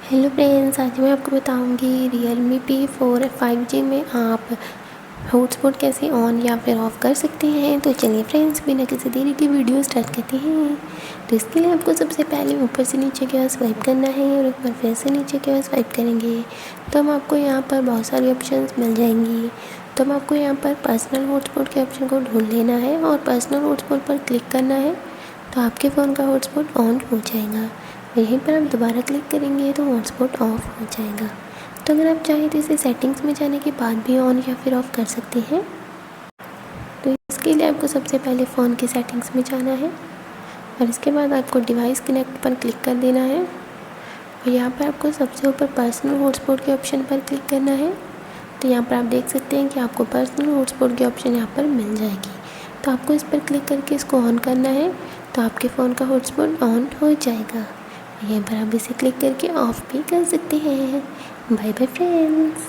Hello friends, आज मैं आपको बताऊंगी Realme P4 5G में आप हॉटस्पॉट कैसे ऑन या फिर ऑफ़ कर सकते हैं। तो चलिए फ्रेंड्स, बिना किसी देरी के वीडियो स्टार्ट करते हैं। तो इसके लिए आपको सबसे पहले ऊपर से नीचे की ओर स्वाइप करना है और एक बार फिर से नीचे की ओर स्वाइप करेंगे तो हम आपको यहाँ पर बहुत सारी ऑप्शंस मिल जाएंगी। तो हम आपको यहाँ पर पर्सनल हॉटस्पॉट के ऑप्शन को ढूंढ लेना है और पर्सनल हॉटस्पॉट पर क्लिक करना है तो आपके फ़ोन का हॉटस्पॉट ऑन हो जाएगा। यहीं पर आप दोबारा क्लिक करेंगे तो हॉटस्पॉट ऑफ हो जाएगा। तो अगर आप चाहें तो इसे सेटिंग्स में जाने के बाद भी ऑन या फिर ऑफ़ कर सकते हैं। तो इसके लिए आपको सबसे पहले फ़ोन की सेटिंग्स में जाना है और इसके बाद आपको डिवाइस कनेक्ट पर क्लिक कर देना है और यहाँ पर आपको सबसे ऊपर पर्सनल हॉटस्पॉट के ऑप्शन पर क्लिक करना है। तो यहाँ पर आप देख सकते हैं कि आपको पर्सनल हॉटस्पॉट की ऑप्शन यहाँ पर मिल जाएगी। तो आपको इस पर क्लिक करके इसको ऑन करना है तो आपके फ़ोन का हॉटस्पॉट ऑन हो जाएगा। यहीं पर आप इसे क्लिक करके ऑफ़ भी कर सकते हैं। Bye bye friends.